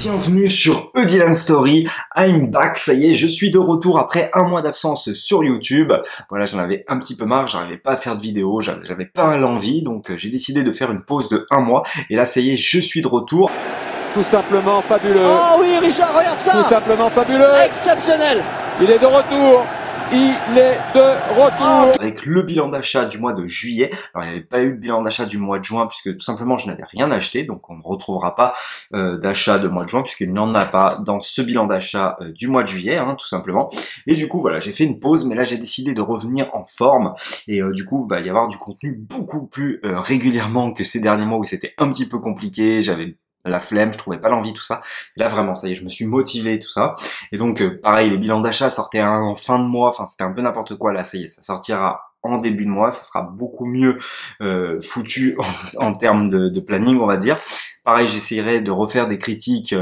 Bienvenue sur A Dylan Story, I'm back, ça y est, je suis de retour après un mois d'absence sur YouTube. Voilà, j'en avais un petit peu marre, j'arrivais pas à faire de vidéos, j'avais pas l'envie, donc j'ai décidé de faire une pause de un mois. Et là, ça y est, je suis de retour. Tout simplement fabuleux. Oh oui, Richard, regarde ça. Tout simplement fabuleux. Exceptionnel. Il est de retour. Il est de retour. Avec le bilan d'achat du mois de juillet. Alors, il n'y avait pas eu de bilan d'achat du mois de juin puisque tout simplement je n'avais rien acheté, donc on ne retrouvera pas d'achat de mois de juin puisqu'il n'y en a pas dans ce bilan d'achat du mois de juillet, hein, tout simplement. Et du coup voilà, j'ai fait une pause, mais là j'ai décidé de revenir en forme et du coup il va y avoir du contenu beaucoup plus régulièrement que ces derniers mois où c'était un petit peu compliqué, j'avais la flemme, je trouvais pas l'envie, tout ça. Là vraiment, ça y est, je me suis motivé, tout ça. Et donc pareil, les bilans d'achat sortaient en fin de mois, enfin c'était un peu n'importe quoi. Là ça y est, ça sortira en début de mois, ça sera beaucoup mieux foutu en termes de planning, on va dire. Pareil, j'essayerai de refaire des critiques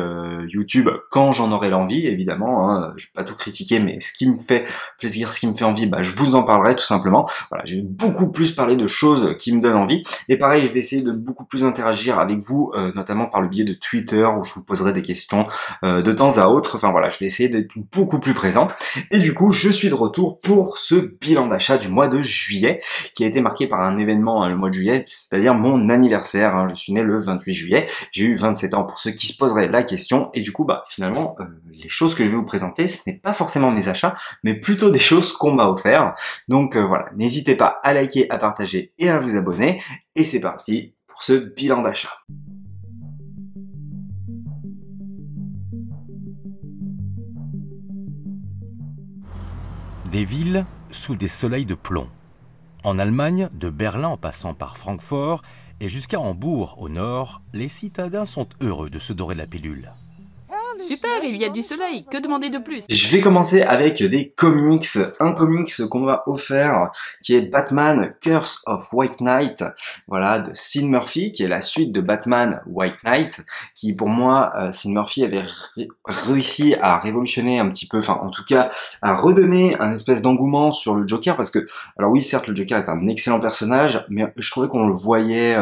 YouTube quand j'en aurai l'envie, évidemment. Hein. Je vais pas tout critiquer, mais ce qui me fait plaisir, ce qui me fait envie, bah, je vous en parlerai tout simplement. Voilà, j'ai beaucoup plus parlé de choses qui me donnent envie. Et pareil, je vais essayer de beaucoup plus interagir avec vous, notamment par le biais de Twitter, où je vous poserai des questions de temps à autre. Enfin voilà, je vais essayer d'être beaucoup plus présent. Et du coup, je suis de retour pour ce bilan d'achat du mois de juillet, qui a été marqué par un événement le mois de juillet, c'est-à-dire mon anniversaire. Hein. Je suis né le 28 juillet. J'ai eu 27 ans pour ceux qui se poseraient la question, et du coup bah finalement les choses que je vais vous présenter, ce n'est pas forcément mes achats, mais plutôt des choses qu'on m'a offert. Donc voilà, n'hésitez pas à liker, à partager et à vous abonner, et c'est parti pour ce bilan d'achat. Des villes sous des soleils de plomb. En Allemagne, de Berlin en passant par Francfort, et jusqu'à Hambourg, au nord, les citadins sont heureux de se dorer la pilule. Super, il y a du soleil, que demander de plus? Je vais commencer avec des comics, un comics qu'on m'a offert qui est Batman Curse of White Knight, voilà, de Sean Murphy, qui est la suite de Batman White Knight, qui pour moi, Sean Murphy avait réussi à révolutionner un petit peu, enfin en tout cas à redonner un espèce d'engouement sur le Joker, parce que, alors oui certes le Joker est un excellent personnage, mais je trouvais qu'on le voyait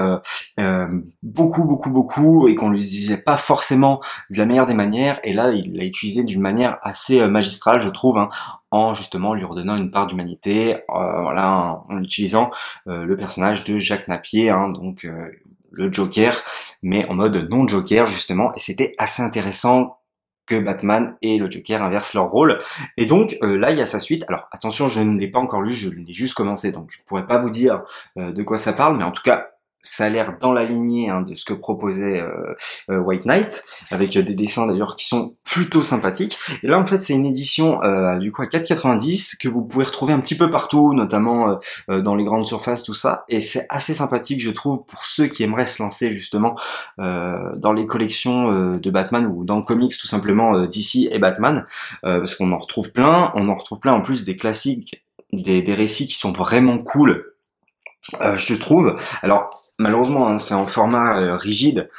beaucoup, et qu'on lui disait pas forcément de la meilleure des manières. Et là, il l'a utilisé d'une manière assez magistrale, je trouve, hein, en justement lui redonnant une part d'humanité, voilà, en utilisant le personnage de Jack Napier, hein, donc le Joker, mais en mode non-Joker justement, et c'était assez intéressant que Batman et le Joker inversent leur rôle. Et donc là il y a sa suite. Alors attention, je ne l'ai pas encore lu, je l'ai juste commencé, donc je pourrais pas vous dire de quoi ça parle, mais en tout cas ça a l'air dans la lignée hein, de ce que proposait White Knight, avec des dessins d'ailleurs qui sont plutôt sympathiques. Et là en fait c'est une édition du coup à 4,90 que vous pouvez retrouver un petit peu partout, notamment dans les grandes surfaces, tout ça. Et c'est assez sympathique je trouve pour ceux qui aimeraient se lancer justement dans les collections de Batman ou dans le comics tout simplement DC et Batman, parce qu'on en retrouve plein. On en retrouve plein en plus des classiques, des récits qui sont vraiment cool. Je trouve. Alors malheureusement hein, c'est en format rigide.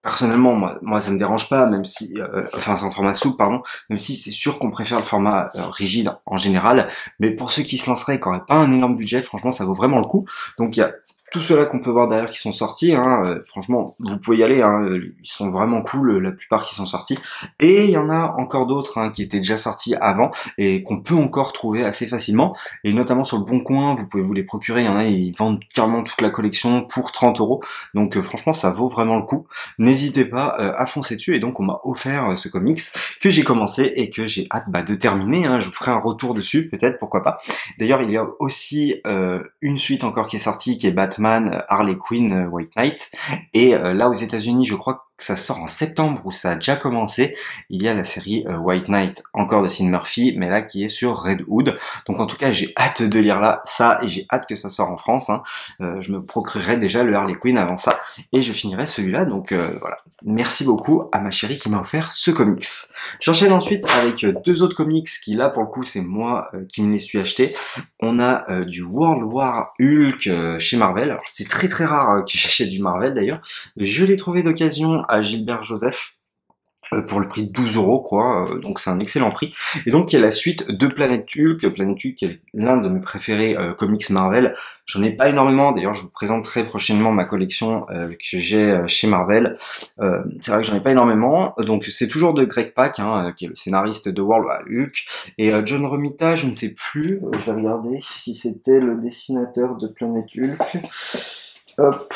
Personnellement moi ça me dérange pas, même si enfin c'est en format souple pardon, même si c'est sûr qu'on préfère le format rigide en général, mais pour ceux qui se lanceraient et qui n'auraient pas un énorme budget, franchement ça vaut vraiment le coup. Donc il y a tous ceux-là qu'on peut voir derrière qui sont sortis, hein, franchement vous pouvez y aller, hein, ils sont vraiment cool la plupart qui sont sortis, et il y en a encore d'autres hein, qui étaient déjà sortis avant et qu'on peut encore trouver assez facilement, et notamment sur le Bon Coin vous pouvez vous les procurer, il y en a ils vendent carrément toute la collection pour 30 €, donc franchement ça vaut vraiment le coup, n'hésitez pas à foncer dessus. Et donc on m'a offert ce comics que j'ai commencé et que j'ai hâte de terminer, hein, je vous ferai un retour dessus peut-être, pourquoi pas. D'ailleurs il y a aussi une suite encore qui est sortie qui est Batman Harley Quinn White Knight, et là aux États-Unis je crois que ça sort en septembre, où ça a déjà commencé. Il y a la série White Knight, encore de Sean Murphy, mais là qui est sur Red Hood. Donc en tout cas j'ai hâte de lire là ça, et j'ai hâte que ça sorte en France, hein. Je me procurerai déjà le Harley Quinn avant ça, et je finirai celui-là. Donc voilà, merci beaucoup à ma chérie qui m'a offert ce comics. J'enchaîne ensuite avec deux autres comics qui là pour le coup c'est moi qui me les suis achetés. On a du World War Hulk chez Marvel. Alors c'est très rare que j'achète du Marvel d'ailleurs. Je l'ai trouvé d'occasion à Gilbert Joseph. pour le prix de 12 € quoi, donc c'est un excellent prix. Et donc il y a la suite de Planet Hulk, Planet Hulk qui est l'un de mes préférés comics Marvel. J'en ai pas énormément, d'ailleurs je vous présenterai prochainement ma collection que j'ai chez Marvel. C'est vrai que j'en ai pas énormément, donc c'est toujours de Greg Pak, qui est le scénariste de World War Hulk, et John Romita, je ne sais plus, je vais regarder si c'était le dessinateur de Planet Hulk. Hop.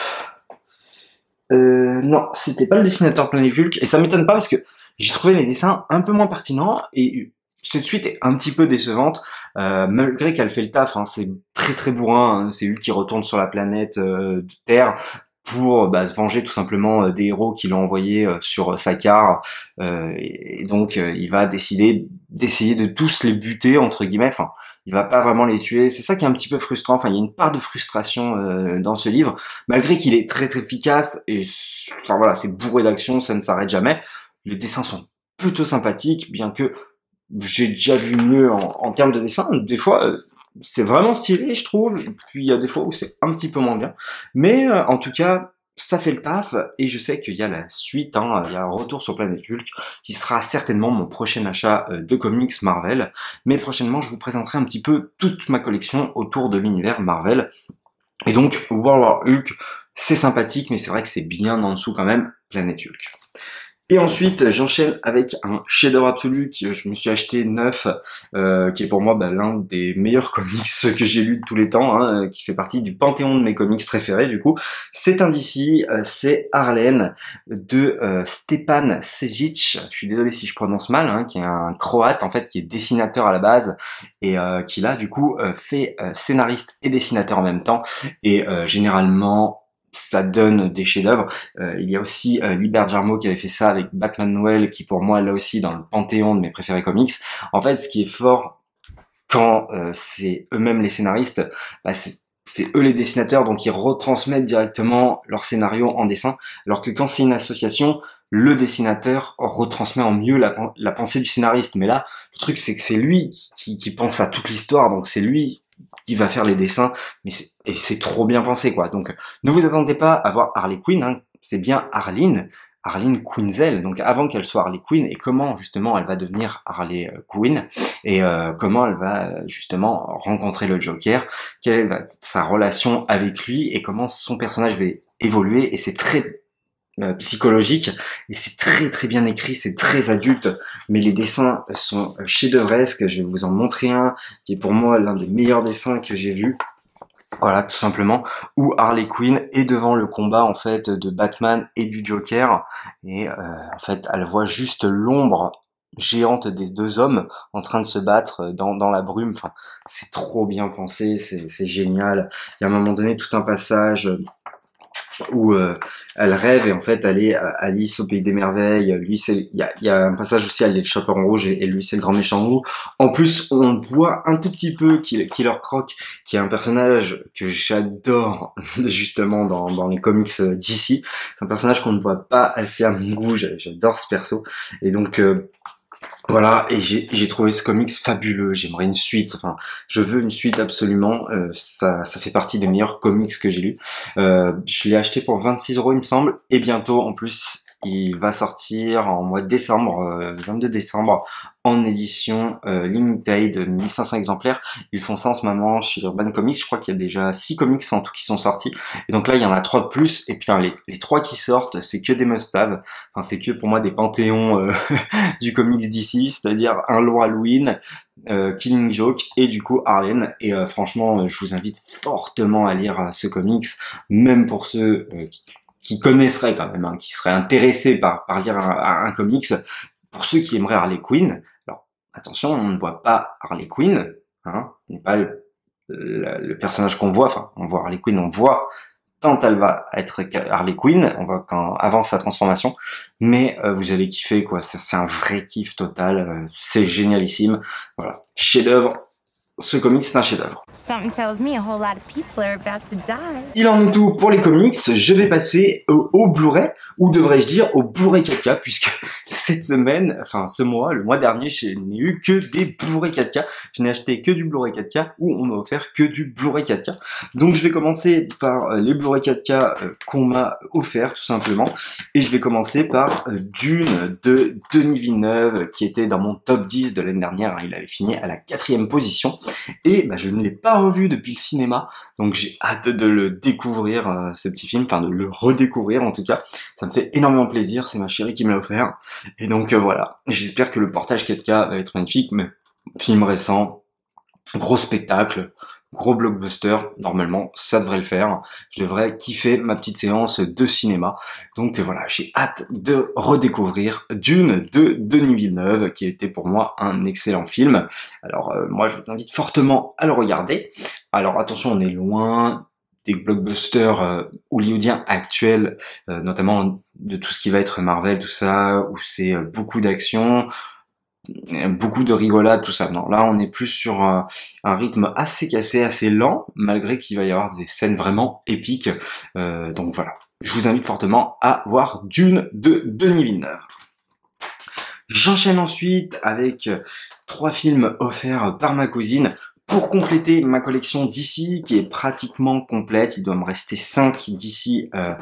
Non, c'était pas le dessinateur Planet Hulk, et ça m'étonne pas parce que j'ai trouvé les dessins un peu moins pertinents, et cette suite est un petit peu décevante, malgré qu'elle fait le taf, c'est très très bourrin, c'est Hulk qui retourne sur la planète de Terre pour se venger tout simplement des héros qui l'ont envoyé sur Sakaar, et donc il va décider d'essayer de tous les buter entre guillemets, il va pas vraiment les tuer, c'est ça qui est un petit peu frustrant, il y a une part de frustration dans ce livre, malgré qu'il est très très efficace, et voilà, c'est bourré d'action, ça ne s'arrête jamais, les dessins sont plutôt sympathiques, bien que j'ai déjà vu mieux en termes de dessin, des fois c'est vraiment stylé je trouve, puis il y a des fois où c'est un petit peu moins bien, mais en tout cas ça fait le taf, et je sais qu'il y a la suite, il y a un retour sur Planet Hulk, qui sera certainement mon prochain achat de comics Marvel, mais prochainement je vous présenterai un petit peu toute ma collection autour de l'univers Marvel, et donc World War Hulk, c'est sympathique, mais c'est vrai que c'est bien en dessous quand même Planet Hulk. Et ensuite, j'enchaîne avec un chef-d'œuvre absolu que je me suis acheté neuf, qui est pour moi l'un des meilleurs comics que j'ai lu de tous les temps, qui fait partie du panthéon de mes comics préférés du coup. C'est un DC, c'est Harleen de Stepan Sejic, je suis désolé si je prononce mal, qui est un croate en fait, qui est dessinateur à la base, et qui là du coup fait scénariste et dessinateur en même temps, et généralement ça donne des chefs-d'œuvre. Il y a aussi Liber Jarmo qui avait fait ça avec Batman Noël, qui pour moi là aussi dans le panthéon de mes préférés comics. En fait, ce qui est fort quand c'est eux-mêmes les scénaristes, c'est eux les dessinateurs, donc ils retransmettent directement leur scénario en dessin, alors que quand c'est une association, le dessinateur retransmet en mieux la pensée du scénariste. Mais là, le truc c'est que c'est lui qui pense à toute l'histoire, donc c'est lui qui va faire les dessins, mais c'est trop bien pensé quoi. Donc ne vous attendez pas à voir Harley Quinn, c'est bien Harleen Quinzel, donc avant qu'elle soit Harley Quinn, et comment justement elle va devenir Harley Quinn, et comment elle va justement rencontrer le Joker, quelle va être sa relation avec lui, et comment son personnage va évoluer, et c'est très psychologique, et c'est très très bien écrit, c'est très adulte, mais les dessins sont chef-d'œuvresques. Je vais vous en montrer un qui est pour moi l'un des meilleurs dessins que j'ai vu. Voilà, tout simplement, où Harley Quinn est devant le combat en fait de Batman et du Joker, et en fait elle voit juste l'ombre géante des deux hommes en train de se battre dans la brume. C'est trop bien pensé, c'est génial. Il y a à un moment donné tout un passage où elle rêve, et en fait elle est Alice au pays des merveilles, lui c'est il y a un passage aussi, elle est le chaperon rouge, et lui c'est le grand méchant loup. En plus on voit un tout petit peu Killer Croc, qui est un personnage que j'adore justement dans les comics d'ici. C'est un personnage qu'on ne voit pas assez à mon goût, j'adore ce perso, et donc voilà, et j'ai trouvé ce comics fabuleux, j'aimerais une suite, je veux une suite absolument, ça fait partie des meilleurs comics que j'ai lus. Je l'ai acheté pour 26 € il me semble, et bientôt en plus il va sortir en mois de décembre, 22 décembre, en édition limited, 1500 exemplaires. Ils font ça en ce moment chez Urban Comics, je crois qu'il y a déjà 6 comics en tout qui sont sortis, et donc là il y en a 3 de plus, et putain les 3 qui sortent c'est que des must-have, c'est que pour moi des panthéons du comics d'ici, c'est-à-dire Un Long Halloween, Killing Joke, et du coup Harleen, et franchement je vous invite fortement à lire ce comics, même pour ceux qui connaisseraient quand même, qui seraient intéressés par lire un comics. Pour ceux qui aimeraient Harley Quinn, alors attention, on ne voit pas Harley Quinn, ce n'est pas le personnage qu'on voit, on voit Harley Quinn, on voit quand elle va être Harley Quinn, on voit avant sa transformation, mais vous allez kiffer quoi, c'est un vrai kiff total, c'est génialissime, voilà, chef-d'œuvre ce comic c'est un chef-d'œuvre. Something tells me a whole lot of people are about to die. Il en est tout pour les comics, je vais passer au Blu-ray, ou devrais-je dire au Blu-ray 4K, puisque cette semaine, enfin ce mois, le mois dernier, je n'ai eu que des Blu-ray 4K, je n'ai acheté que du Blu-ray 4K, ou on m'a offert que du Blu-ray 4K. Donc je vais commencer par les Blu-ray 4K qu'on m'a offert tout simplement, et je vais commencer par Dune de Denis Villeneuve, qui était dans mon top 10 de l'année dernière, il avait fini à la 4e position, et je ne l'ai pas revu depuis le cinéma, donc j'ai hâte de le découvrir, ce petit film, enfin de le redécouvrir en tout cas, ça me fait énormément plaisir, c'est ma chérie qui me l'a offert, et donc voilà, j'espère que le portage 4K va être magnifique, mais film récent, gros spectacle, gros blockbuster, normalement ça devrait le faire, je devrais kiffer ma petite séance de cinéma, donc voilà, j'ai hâte de redécouvrir Dune de Denis Villeneuve, qui était pour moi un excellent film. Alors moi je vous invite fortement à le regarder. Alors attention, on est loin des blockbusters hollywoodiens actuels, notamment de tout ce qui va être Marvel, tout ça, où c'est beaucoup d'action, beaucoup de rigolade, tout ça. Non, là on est plus sur un rythme assez cassé, assez lent, malgré qu'il va y avoir des scènes vraiment épiques. Donc voilà, je vous invite fortement à voir Dune de Denis Villeneuve. J'enchaîne ensuite avec 3 films offerts par ma cousine pour compléter ma collection DC, qui est pratiquement complète. Il doit me rester 5 DC à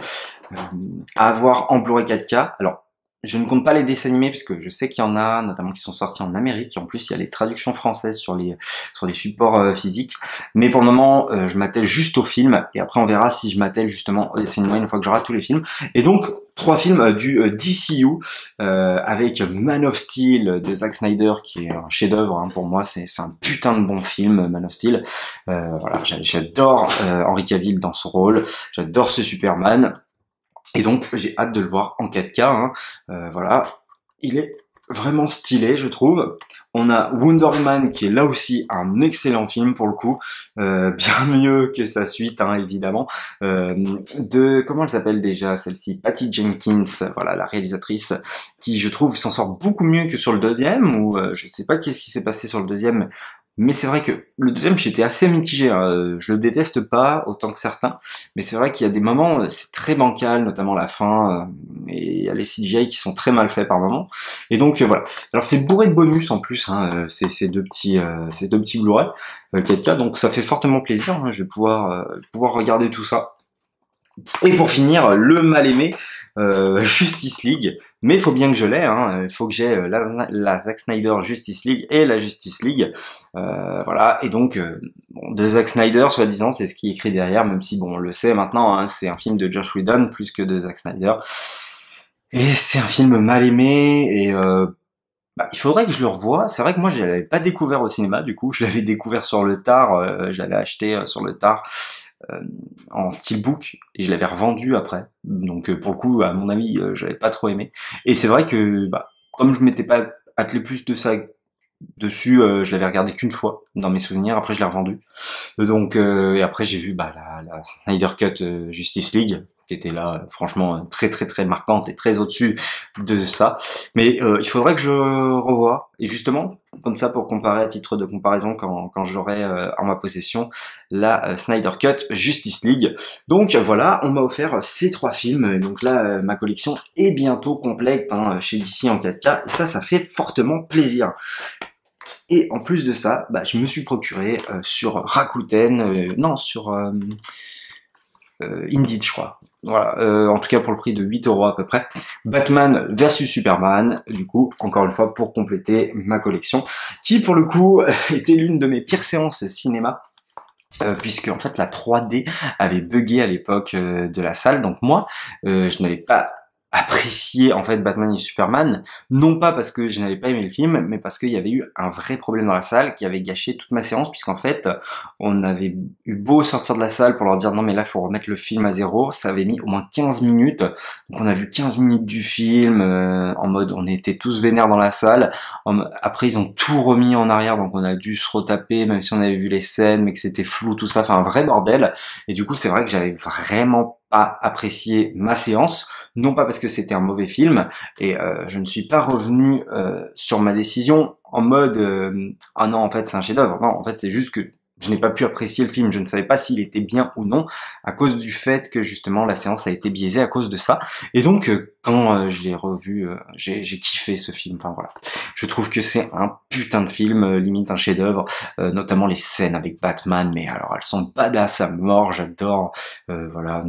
avoir en Blu-ray 4K. Alors, je ne compte pas les dessins animés, parce que je sais qu'il y en a, notamment qui sont sortis en Amérique, et en plus il y a les traductions françaises sur les supports physiques. Mais pour le moment, je m'attelle juste au film, et après on verra si je m'attelle justement au dessin animé une fois que j'aurai tous les films. Et donc, 3 films du DCU, avec Man of Steel de Zack Snyder, qui est un chef-d'œuvre pour moi, c'est un putain de bon film, Man of Steel. Voilà, j'adore Henry Cavill dans son rôle, j'adore ce Superman. Et donc j'ai hâte de le voir en 4K, voilà, il est vraiment stylé je trouve. On a Wonder Woman qui est là aussi un excellent film pour le coup, bien mieux que sa suite évidemment, de, comment elle s'appelle déjà celle-ci, Patty Jenkins, voilà la réalisatrice, qui je trouve s'en sort beaucoup mieux que sur le deuxième, ou je sais pas qu'est-ce qui s'est passé sur le deuxième. Mais c'est vrai que le deuxième, j'étais assez mitigé, je le déteste pas autant que certains, mais c'est vrai qu'il y a des moments, c'est très bancal, notamment la fin, et il y a les CGI qui sont très mal faits par moments, et donc voilà. Alors c'est bourré de bonus en plus, ces deux petits Blu-ray 4K, donc ça fait fortement plaisir, je vais pouvoir regarder tout ça. Et pour finir, le mal-aimé, Justice League, mais il faut bien que je l'ai, il faut que j'ai la Zack Snyder Justice League et la Justice League, voilà, et donc, de Zack Snyder, soi-disant, c'est ce qui est écrit derrière, même si, bon, on le sait maintenant, c'est un film de Joss Whedon plus que de Zack Snyder, et c'est un film mal-aimé, et il faudrait que je le revoie. C'est vrai que moi je l'avais pas découvert au cinéma, du coup, je l'avais découvert sur le tard, je l'avais acheté sur le tard, en steelbook, et je l'avais revendu après, donc pour le coup à mon avis j'avais pas trop aimé, et c'est vrai que comme je m'étais pas attelé plus de ça dessus, je l'avais regardé qu'une fois dans mes souvenirs, après je l'ai revendu, donc et après j'ai vu la Snyder Cut Justice League, qui était là franchement très très très marquante et très au-dessus de ça, mais il faudrait que je revoie, et justement comme ça pour comparer, à titre de comparaison, quand j'aurai en ma possession la Snyder Cut Justice League. Donc voilà, on m'a offert ces 3 films, et donc là ma collection est bientôt complète chez DC en 4K, et ça fait fortement plaisir. Et en plus de ça, je me suis procuré sur Rakuten, sur Indeed je crois, voilà, en tout cas pour le prix de 8€ à peu près, Batman versus Superman, du coup, encore une fois, pour compléter ma collection, qui pour le coup était l'une de mes pires séances cinéma, puisque en fait la 3D avait bugué à l'époque de la salle, donc moi, je n'avais pas apprécié en fait Batman et Superman, non pas parce que je n'avais pas aimé le film, mais parce qu'il y avait eu un vrai problème dans la salle qui avait gâché toute ma séance, puisqu'en fait on avait eu beau sortir de la salle pour leur dire non mais là faut remettre le film à zéro, ça avait mis au moins 15 minutes, donc on a vu 15 minutes du film, en mode on était tous vénères dans la salle, après ils ont tout remis en arrière, donc on a dû se retaper même si on avait vu les scènes mais que c'était flou tout ça, enfin un vrai bordel, et du coup c'est vrai que j'avais vraiment pas apprécié ma séance, non pas parce que c'était un mauvais film, et je ne suis pas revenu sur ma décision en mode ah non en fait c'est un chef-d'œuvre. Non, en fait c'est juste que je n'ai pas pu apprécier le film, je ne savais pas s'il était bien ou non, à cause du fait que justement la séance a été biaisée à cause de ça. Et donc quand je l'ai revu, j'ai kiffé ce film. Enfin voilà, je trouve que c'est un putain de film, limite un chef-d'œuvre, notamment les scènes avec Batman. Mais alors elles sont badass à mort, j'adore. Voilà.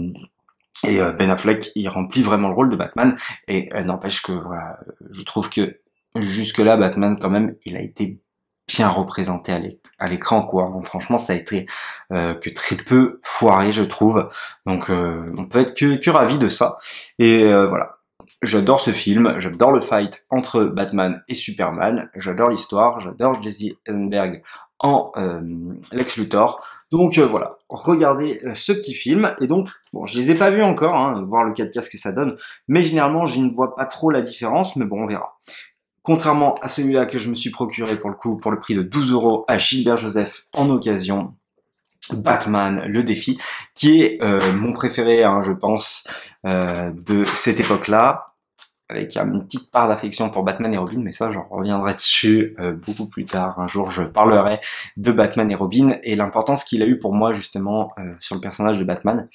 Et Ben Affleck, il remplit vraiment le rôle de Batman. Et n'empêche que voilà, je trouve que jusque là Batman quand même, il a été bien représenté à l'écran quoi. Donc, franchement ça a été que très peu foiré je trouve. Donc on peut être que ravi de ça. Et voilà. J'adore ce film, j'adore le fight entre Batman et Superman, j'adore l'histoire, j'adore Jesse Eisenberg en Lex Luthor. Donc voilà, regardez ce petit film. Et donc, bon, je les ai pas vus encore, hein, voir le 4K ce que ça donne, mais généralement je ne vois pas trop la différence, mais bon on verra. Contrairement à celui-là que je me suis procuré pour le coup, pour le prix de 12 € à Gilbert Joseph en occasion, Batman, le défi, qui est mon préféré, hein, je pense, de cette époque-là, avec une petite part d'affection pour Batman et Robin, mais ça j'en reviendrai dessus beaucoup plus tard. Un jour je parlerai de Batman et Robin et l'importance qu'il a eu pour moi justement sur le personnage de Batman.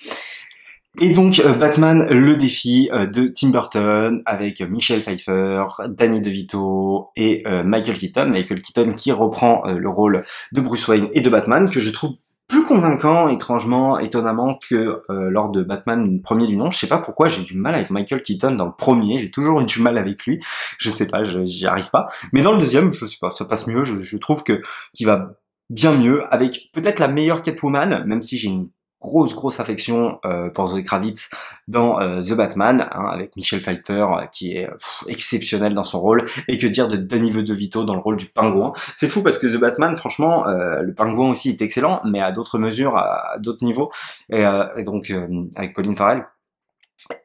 Et donc Batman, le défi de Tim Burton avec Michelle Pfeiffer, Danny DeVito et Michael Keaton. Michael Keaton qui reprend le rôle de Bruce Wayne et de Batman, que je trouve plus convaincant, étrangement, étonnamment, que lors de Batman premier du nom. Je sais pas pourquoi j'ai du mal avec Michael Keaton dans le premier, j'ai toujours eu du mal avec lui, je sais pas, j'y arrive pas. Mais dans le deuxième, je sais pas, ça passe mieux, je trouve que qu'il va bien mieux, avec peut-être la meilleure Catwoman, même si j'ai une grosse affection pour Zoe Kravitz dans The Batman, hein, avec Michelle Pfeiffer qui est exceptionnelle dans son rôle, et que dire de Danny DeVito dans le rôle du Pingouin. C'est fou parce que The Batman, franchement, le Pingouin aussi est excellent, mais à d'autres mesures, à d'autres niveaux, et donc avec Colin Farrell.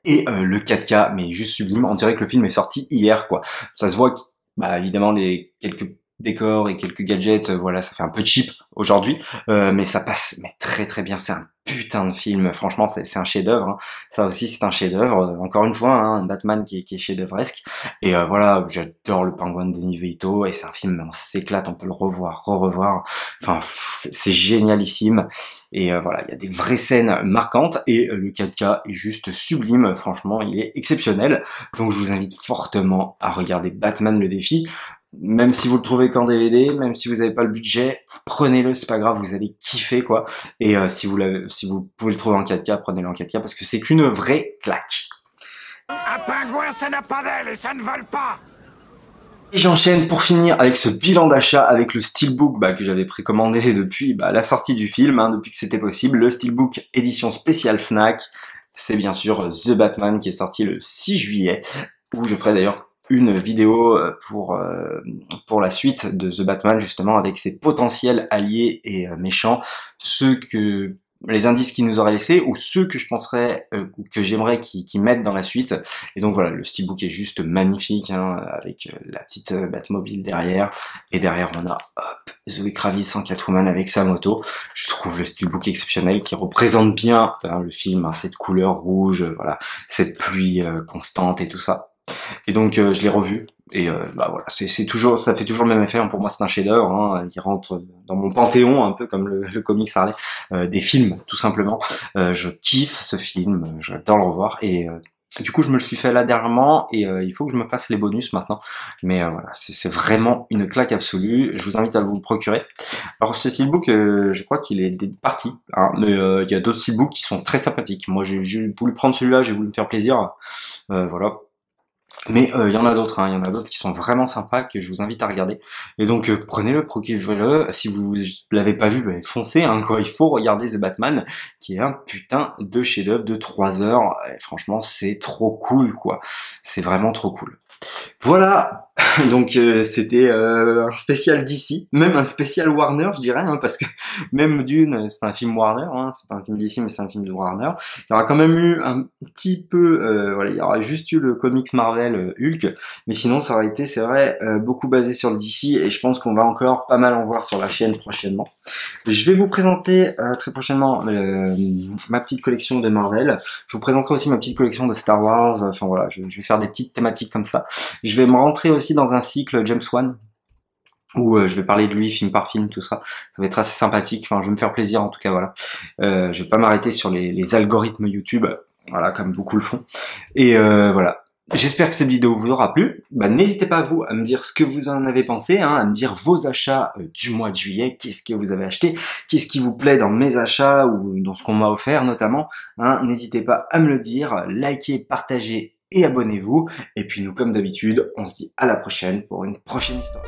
Et le 4K, mais juste sublime, on dirait que le film est sorti hier, quoi. Ça se voit que, bah, évidemment, les quelques décors et quelques gadgets, voilà, ça fait un peu cheap aujourd'hui, mais ça passe mais très bien. C'est un putain de film, franchement c'est un chef-d'œuvre, hein. Ça aussi c'est un chef-d'œuvre, encore une fois, hein, un Batman qui est chef-d'œuvresque. Et voilà, j'adore le Pingouin de Danny DeVito, et c'est un film, on s'éclate, on peut le revoir, revoir. Enfin, c'est génialissime. Et voilà, il y a des vraies scènes marquantes, et le 4K est juste sublime, franchement, il est exceptionnel. Donc je vous invite fortement à regarder Batman le défi. Même si vous le trouvez qu'en DVD, même si vous n'avez pas le budget, prenez-le, c'est pas grave, vous allez kiffer quoi. Et si vous pouvez le trouver en 4K, prenez-le en 4K parce que c'est qu'une vraie claque. Un pingouin, ça n'a pas d'aile et ça ne vole pas. Et j'enchaîne pour finir avec ce bilan d'achat avec le Steelbook que j'avais précommandé depuis la sortie du film, hein, depuis que c'était possible. Le Steelbook édition spéciale Fnac, c'est bien sûr The Batman qui est sorti le 6 juillet, où je ferai d'ailleurs une vidéo pour la suite de The Batman, justement avec ses potentiels alliés et méchants, les indices qu'il nous aurait laissés, ou ceux que je penserais que j'aimerais qu'ils mettent dans la suite. Et donc voilà, le steelbook est juste magnifique, hein, avec la petite Batmobile derrière, et derrière on a Zoe Kravitz en Catwoman avec sa moto. Je trouve le steelbook exceptionnel qui représente bien le film, hein, cette couleur rouge, voilà, cette pluie constante et tout ça. Et donc je l'ai revu, et voilà, c'est toujours, ça fait toujours le même effet, hein. Pour moi c'est un chef-d'œuvre, hein, qui rentre dans mon panthéon, un peu comme le comics Harley, des films tout simplement. Je kiffe ce film, j'adore le revoir, et du coup je me le suis fait là dernièrement, et il faut que je me fasse les bonus maintenant. Mais voilà, c'est vraiment une claque absolue, je vous invite à vous le procurer. Alors ce steelbook, je crois qu'il est parti, hein, mais il y a d'autres steelbooks qui sont très sympathiques. Moi j'ai voulu prendre celui-là, j'ai voulu me faire plaisir, voilà. Mais il y en a d'autres, hein, il y en a d'autres qui sont vraiment sympas, que je vous invite à regarder. Et donc prenez-le, procurez-le. Si vous l'avez pas vu, foncez, hein, quoi. Il faut regarder The Batman, qui est un putain de chef-d'œuvre de 3 heures. Et franchement, c'est trop cool, quoi. C'est vraiment trop cool. Voilà, Donc c'était un spécial DC, même un spécial Warner, je dirais, hein, parce que même Dune, c'est un film Warner, hein, c'est pas un film DC, mais c'est un film de Warner. Il y aura quand même eu un petit peu, voilà, il y aura juste eu le comics Marvel Hulk, mais sinon ça aurait été, c'est vrai, beaucoup basé sur le DC, et je pense qu'on va encore pas mal en voir sur la chaîne prochainement. Je vais vous présenter très prochainement ma petite collection de Marvel. Je vous présenterai aussi ma petite collection de Star Wars. Enfin voilà, je vais faire des petites thématiques comme ça. Je vais me rentrer aussi dans un cycle James Wan où je vais parler de lui film par film, tout ça. Ça va être assez sympathique. Enfin, je vais me faire plaisir en tout cas. Voilà. Je vais pas m'arrêter sur les algorithmes YouTube. Voilà, comme beaucoup le font. Et voilà. J'espère que cette vidéo vous aura plu. N'hésitez pas vous à me dire ce que vous en avez pensé, hein, à me dire vos achats du mois de juillet, qu'est-ce que vous avez acheté, qu'est-ce qui vous plaît dans mes achats ou dans ce qu'on m'a offert notamment. Hein, n'hésitez pas à me le dire, likez, partagez et abonnez-vous. Et puis nous, comme d'habitude, on se dit à la prochaine pour une prochaine histoire.